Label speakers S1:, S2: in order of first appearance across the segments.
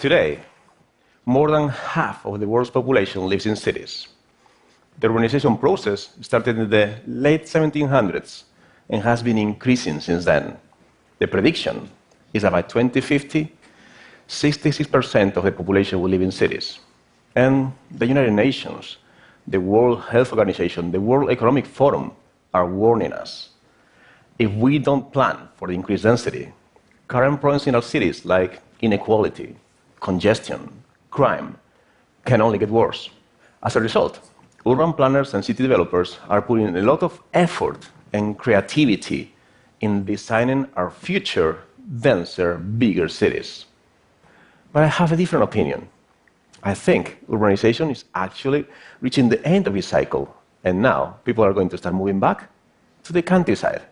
S1: Today, more than half of the world's population lives in cities. The urbanization process started in the late 1700s and has been increasing since then. The prediction is that by 2050, 66% of the population will live in cities. And the United Nations, the World Health Organization, the World Economic Forum are warning us. If we don't plan for the increased density, current problems in our cities like inequality, congestion, crime can only get worse. As a result, urban planners and city developers are putting a lot of effort and creativity in designing our future, denser, bigger cities. But I have a different opinion. I think urbanization is actually reaching the end of its cycle, and now people are going to start moving back to the countryside.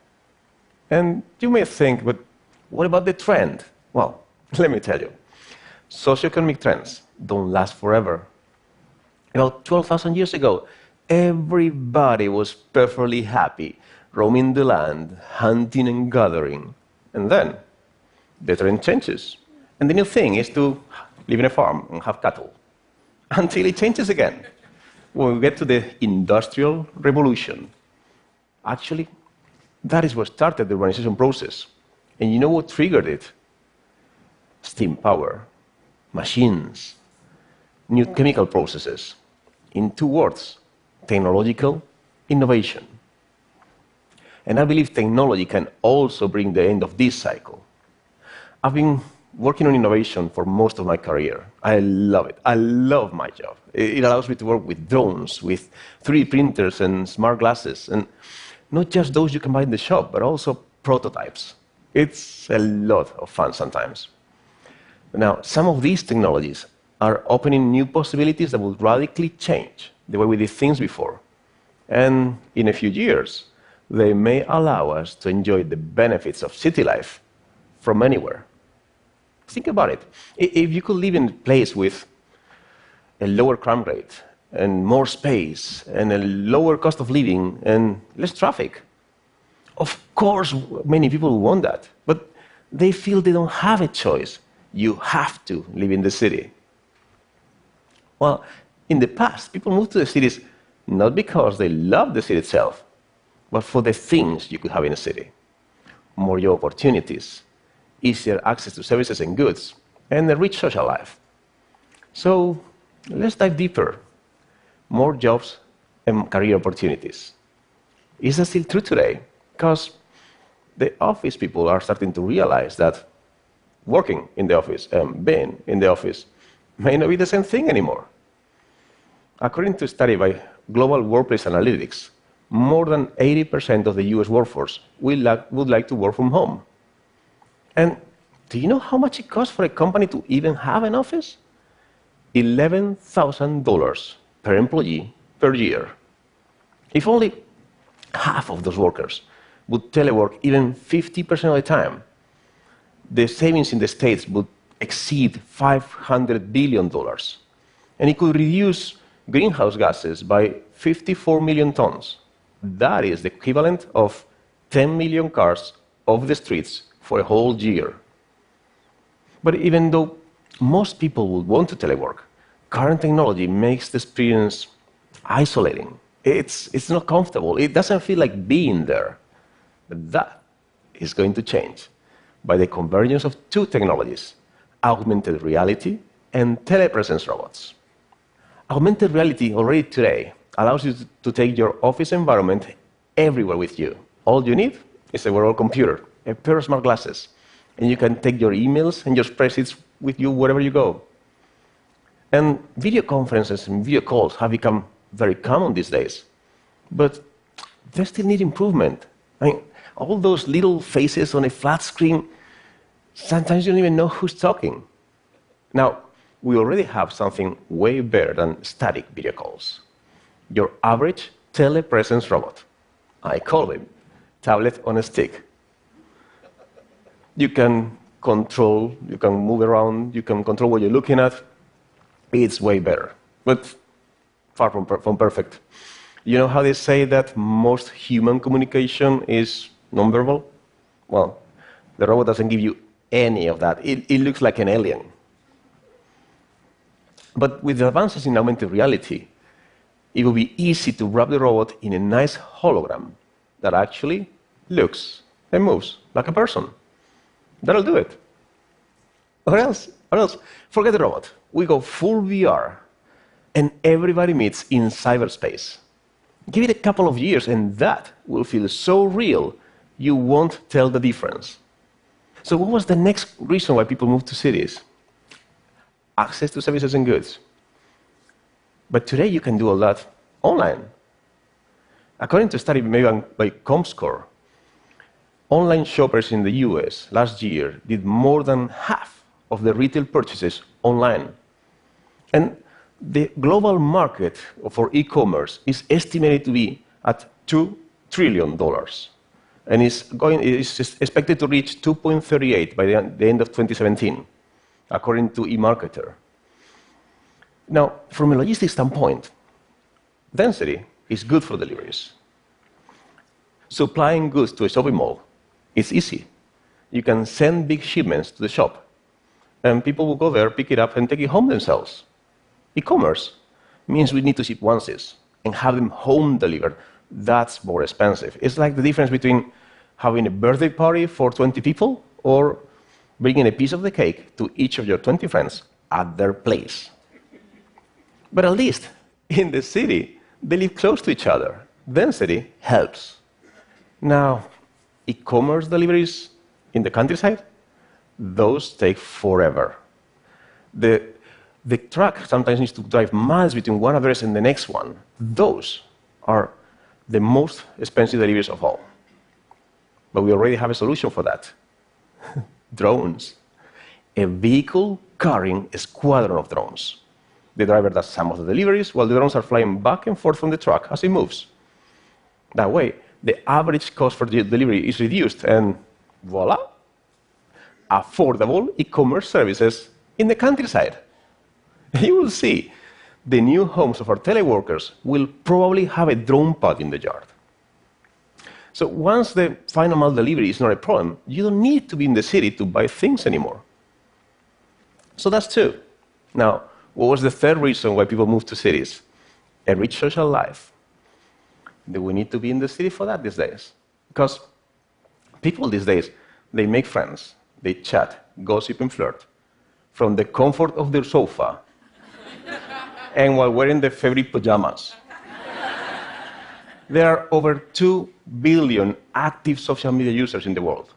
S1: And you may think, but what about the trend? Well, let me tell you. Socioeconomic trends don't last forever. About 12,000 years ago, everybody was perfectly happy, roaming the land, hunting and gathering. And then the trend changes. And the new thing is to live in a farm and have cattle. Until it changes again. When we get to the Industrial Revolution, actually, that is what started the urbanization process. And you know what triggered it? Steam power, machines, new chemical processes. In two words, technological innovation. And I believe technology can also bring the end of this cycle. I've been working on innovation for most of my career. I love it. I love my job. It allows me to work with drones, with 3D printers and smart glasses, and not just those you can buy in the shop, but also prototypes. It's a lot of fun sometimes. Now, some of these technologies are opening new possibilities that will radically change the way we did things before. And in a few years, they may allow us to enjoy the benefits of city life from anywhere. Think about it. If you could live in a place with a lower crime rate and more space and a lower cost of living and less traffic, of course, many people want that, but they feel they don't have a choice. You have to live in the city. Well, in the past, people moved to the cities not because they loved the city itself, but for the things you could have in a city. More job opportunities, easier access to services and goods, and a rich social life. So let's dive deeper. More jobs and career opportunities. Is that still true today? Because the office people are starting to realize that working in the office and being in the office may not be the same thing anymore. According to a study by Global Workplace Analytics, more than 80% of the US workforce would like to work from home. And do you know how much it costs for a company to even have an office? $11,000 per employee per year. If only half of those workers would telework even 50% of the time, the savings in the States would exceed $500 billion. And it could reduce greenhouse gases by 54 million tons. That is the equivalent of 10 million cars off the streets for a whole year. But even though most people would want to telework, current technology makes the experience isolating. It's not comfortable. It doesn't feel like being there. But that is going to change by the convergence of two technologies, augmented reality and telepresence robots. Augmented reality already today allows you to take your office environment everywhere with you. All you need is a wearable computer, a pair of smart glasses, and you can take your emails and your spreadsheets with you wherever you go. And video conferences and video calls have become very common these days, but they still need improvement. I mean, all those little faces on a flat screen, sometimes you don't even know who's talking. Now, we already have something way better than static video calls. Your average telepresence robot. I call him tablet on a stick. You can control, you can move around, you can control what you're looking at. It's way better, but far from perfect. You know how they say that most human communication is nonverbal? Well, the robot doesn't give you any of that. It looks like an alien. But with the advances in augmented reality, it will be easy to wrap the robot in a nice hologram that actually looks and moves like a person. That'll do it. Or else, forget the robot. We go full VR, and everybody meets in cyberspace. Give it a couple of years, and that will feel so real, you won't tell the difference. So what was the next reason why people moved to cities? Access to services and goods. But today you can do all that online. According to a study made by Comscore, online shoppers in the US last year did more than half of the retail purchases online. And the global market for e-commerce is estimated to be at $2 trillion. And is expected to reach 2.38 by the end of 2017, according to eMarketer. Now, from a logistics standpoint, density is good for deliveries. Supplying goods to a shopping mall is easy. You can send big shipments to the shop, and people will go there, pick it up, and take it home themselves. E-commerce means we need to ship onces and have them home delivered. That's more expensive. It's like the difference between having a birthday party for 20 people or bringing a piece of the cake to each of your 20 friends at their place. But at least in the city, they live close to each other. Density helps. Now, e-commerce deliveries in the countryside, those take forever. The truck sometimes needs to drive miles between one address and the next one. Those are the most expensive deliveries of all. But we already have a solution for that. Drones. A vehicle carrying a squadron of drones. The driver does some of the deliveries while the drones are flying back and forth from the truck as it moves. That way, the average cost for the delivery is reduced, and voila, affordable e-commerce services in the countryside. You will see the new homes of our teleworkers will probably have a drone pod in the yard. So once the final mile delivery is not a problem, you don't need to be in the city to buy things anymore. So that's two. Now, what was the third reason why people moved to cities? A rich social life. Do we need to be in the city for that these days? Because people these days, they make friends, they chat, gossip, and flirt from the comfort of their sofa and while wearing their favorite pajamas. There are over 2 billion active social media users in the world.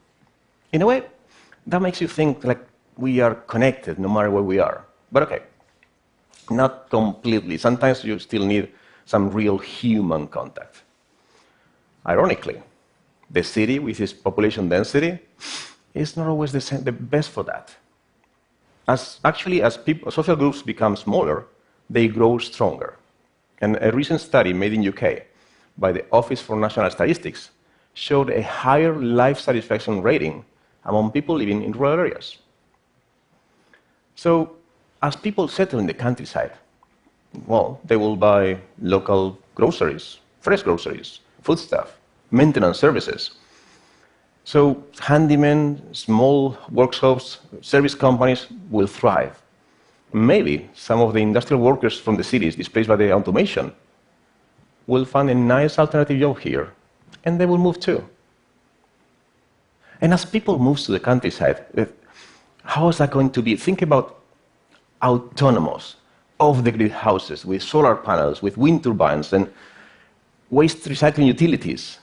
S1: In a way, that makes you think like we are connected no matter where we are. But okay, not completely. Sometimes you still need some real human contact. Ironically, the city with its population density is not always the best for that. As social groups become smaller, they grow stronger. And a recent study made in UK by the Office for National Statistics showed a higher life satisfaction rating among people living in rural areas. So, as people settle in the countryside, well, they will buy local groceries, fresh groceries, foodstuff, maintenance services. So handymen, small workshops, service companies will thrive. Maybe some of the industrial workers from the cities displaced by the automation will find a nice alternative job here, and they will move too. And as people move to the countryside, how is that going to be? Think about autonomous, off-the-grid houses with solar panels, with wind turbines, and waste recycling utilities.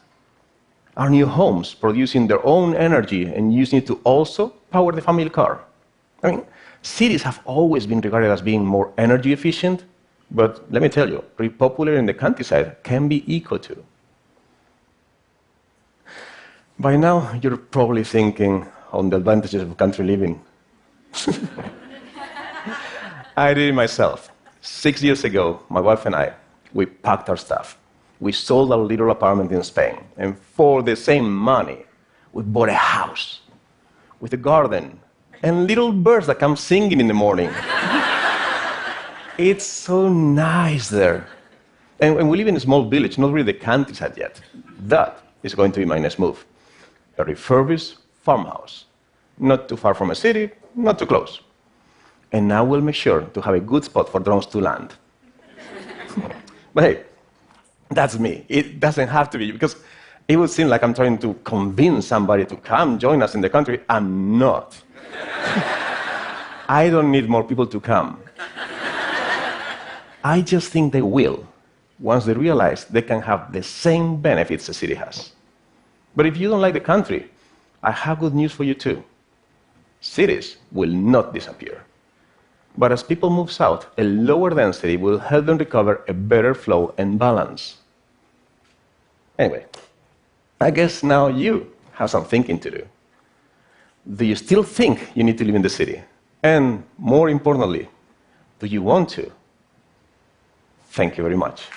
S1: Our new homes producing their own energy and using it to also power the family car. I mean, cities have always been regarded as being more energy efficient, but let me tell you, repopulating in the countryside can be eco too. By now, you're probably thinking on the advantages of country living. I did it myself. 6 years ago, my wife and I, we packed our stuff. We sold our little apartment in Spain, and for the same money, we bought a house with a garden and little birds that come singing in the morning. It's so nice there. And we live in a small village, not really the countryside yet. That is going to be my next move. A refurbished farmhouse. Not too far from a city, not too close. and I will make sure to have a good spot for drones to land. But hey, that's me. It doesn't have to be, because it would seem like I'm trying to convince somebody to come join us in the country. I'm not. I don't need more people to come. I just think they will, once they realize they can have the same benefits a city has. But if you don't like the country, I have good news for you too. Cities will not disappear. But as people move south, a lower density will help them recover a better flow and balance. Anyway, I guess now you have some thinking to do. Do you still think you need to live in the city? And more importantly, do you want to? Thank you very much.